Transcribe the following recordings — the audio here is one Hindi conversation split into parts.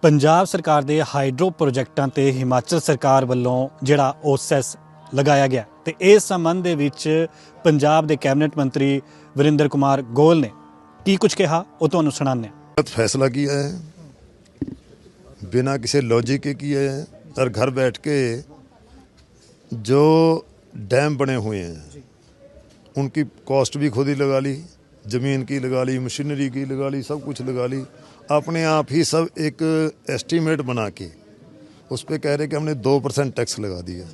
पंजाब सरकार के हाइड्रो प्रोजैक्टां ते हिमाचल सरकार वालों जिहड़ा ओ सैस लगाया गया ते इस संबंध दे विच पंजाब के कैबिनेट मंत्री वरिंदर कुमार गोयल ने की कुछ कहा वो तुहानूं सुणाने। फैसला किया है बिना किसी लॉजिक के किया है और घर बैठ के जो डैम बने हुए हैं उनकी कॉस्ट भी खुद ही लगा ली, ज़मीन की लगा ली, मशीनरी की लगा ली, सब कुछ लगा ली। अपने आप ही सब एक एस्टीमेट बना के उस पर कह रहे कि हमने 2% टैक्स लगा दिया।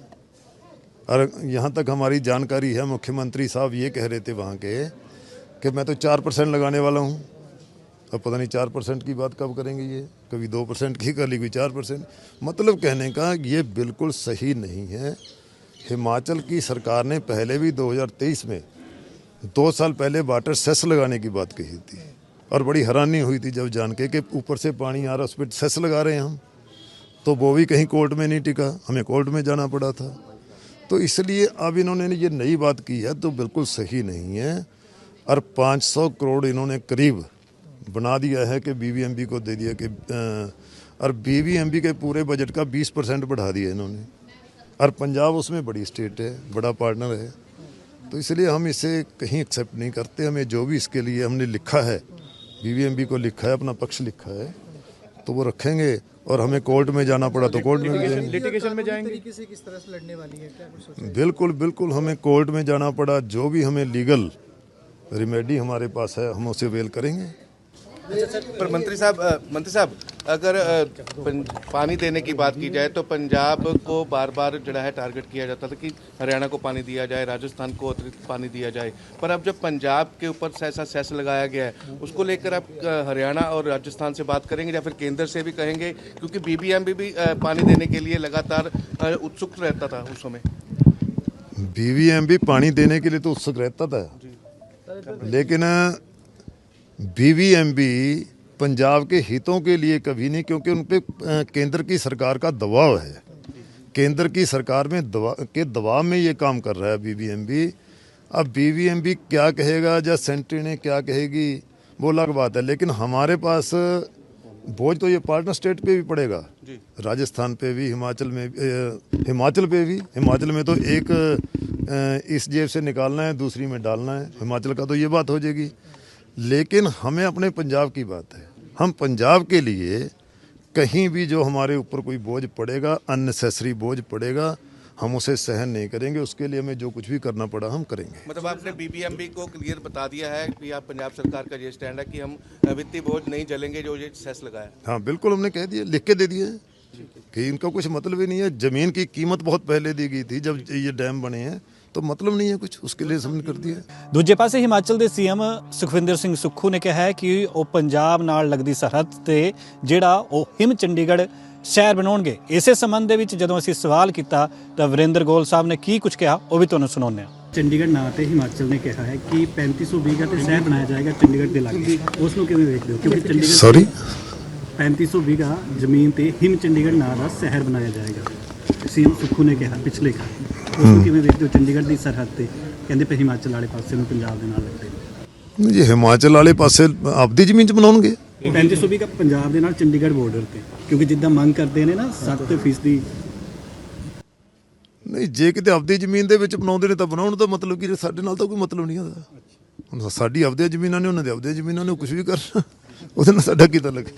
और यहाँ तक हमारी जानकारी है, मुख्यमंत्री साहब ये कह रहे थे वहाँ के कि मैं तो 4% लगाने वाला हूँ। अब पता नहीं 4% की बात कब करेंगे, ये कभी 2% की कर ली, कोई 4%। मतलब कहने का ये बिल्कुल सही नहीं है। हिमाचल की सरकार ने पहले भी 2023 में 2 साल पहले वाटर सेस लगाने की बात कही थी और बड़ी हैरानी हुई थी जब जान के कि ऊपर से पानी आ रहा उस पर सेस लगा रहे हैं हम, तो वो भी कहीं कोर्ट में नहीं टिका, हमें कोर्ट में जाना पड़ा था। तो इसलिए अब इन्होंने ये नई बात की है तो बिल्कुल सही नहीं है। और 500 करोड़ इन्होंने करीब बना दिया है कि बीबीएमबी को दे दिया कि और बीबीएमबी के पूरे बजट का 20% बढ़ा दिया इन्होंने। और पंजाब उसमें बड़ी स्टेट है, बड़ा पार्टनर है, तो इसलिए हम इसे कहीं एक्सेप्ट नहीं करते। हमें जो भी इसके लिए हमने लिखा है, बीबीएमबी को लिखा है, अपना पक्ष लिखा है, तो वो रखेंगे। और हमें कोर्ट में जाना पड़ा तो कोर्ट में जाएंगे, लिटिगेशन में जाएंगे। किस तरह से लड़ने वाली है, क्या कुछ सोचा? बिल्कुल बिल्कुल हमें कोर्ट में जाना पड़ा, जो भी हमें लीगल रेमेडी हमारे पास है हम उसे वेल करेंगे। पर मंत्री साहब अगर पानी देने की बात की जाए तो पंजाब को बार बार जो है टारगेट किया जाता था कि हरियाणा को पानी दिया जाए, राजस्थान को अतिरिक्त पानी दिया जाए। पर अब जब पंजाब के ऊपर ऐसा सेस लगाया गया है, उसको लेकर आप हरियाणा और राजस्थान से बात करेंगे या फिर केंद्र से भी कहेंगे? क्योंकि बीबीएमबी भी पानी देने के लिए लगातार उत्सुक रहता था उस समय। बीबीएमबी पानी देने के लिए तो उत्सुक रहता था, लेकिन बीबीएमबी पंजाब के हितों के लिए कभी नहीं, क्योंकि उन पे केंद्र की सरकार का दबाव है। केंद्र की सरकार में दबाव में ये काम कर रहा है बीबीएमबी। अब बीबीएमबी क्या कहेगा या सेंट्री ने क्या कहेगी वो अलग बात है, लेकिन हमारे पास बोझ तो ये पार्टनर स्टेट पे भी पड़ेगा, राजस्थान पे भी, हिमाचल पे भी। हिमाचल में तो एक इस जेब से निकालना है, दूसरी में डालना है, हिमाचल का तो ये बात हो जाएगी। लेकिन हमें अपने पंजाब की बात है, हम पंजाब के लिए कहीं भी जो हमारे ऊपर कोई बोझ पड़ेगा, अननेसेसरी बोझ पड़ेगा, हम उसे सहन नहीं करेंगे। उसके लिए हमें जो कुछ भी करना पड़ा हम करेंगे। मतलब आपने बीबीएमबी को क्लियर बता दिया है कि आप पंजाब सरकार का ये स्टैंड है कि हम वित्तीय बोझ नहीं झेलेंगे जो ये सेस लगाया? हाँ बिल्कुल, हमने कह दिया, लिख के दे दिया है कि इनका कुछ मतलब ही नहीं है। ज़मीन की कीमत बहुत पहले दी गई थी जब ये डैम बने हैं, तो मतलब नहीं है कुछ, उसके लिए हमने कर दिया। दूजे पासे हिमाचल के सीएम सुखविंदर सिंह सुक्खू ने कहा है कि वो पंजाब नाल लगदी सरहद ते जिहड़ा वो हिम चंडीगढ़ शहर बनाउणगे। इसे संबंध दे विच जदों असीं सवाल किया तो वरिंदर गोयल साहब ने की कुछ कहा वो भी तुहानूं सुणाउने आ। चंडीगढ़ नाम ते हिमाचल ने कहा है कि 3500 बीघा ते शहर बनाया जाएगा चंडीगढ़ के लागे, उसनूं किवें देखदे हो? क्योंकि चंडीगढ़ 3500 बीघा जमीन ते हिम चंडीगढ़ नाम दा शहर बनाया जाएगा, सीएम सुक्खू ने कहा पिछले का। उसनूं किवें देखदे हो? चंडीगढ़ दी सरहद ते कहंदे पे हिमाचल वाले पासे नूं पंजाब दे नाल लगदे जी, हिमाचल वाले पासे आपदी जमीन च बनाउणगे 3500 बीघा पंजाब दे नाल चंडीगढ़ बॉर्डर ते, क्योंकि जिद्दां मंग करदे ने ना 7% नहीं। जे किते ਆਪਦੀ ਜ਼ਮੀਨ ਦੇ ਵਿੱਚ ਬਣਾਉਂਦੇ ਨੇ ਤਾਂ ਬਣਾਉਣ ਦਾ ਮਤਲਬ ਕੀ, ਸਾਡੇ ਨਾਲ ਤਾਂ ਕੋਈ ਮਤਲਬ ਨਹੀਂ ਆਦਾ। ਹੁਣ ਸਾਡੀ ਆਪਦੀਆਂ ਜ਼ਮੀਨਾਂ ਨੇ, ਉਹਨਾਂ ਦੇ ਆਪਦੀਆਂ ਜ਼ਮੀਨਾਂ ਨੇ, ਕੁਝ ਵੀ ਕਰਨਾ ਉਹਦੇ ਨਾਲ ਸਾਡਾ ਕੀ ਤਾਲੁਕ ਹੈ?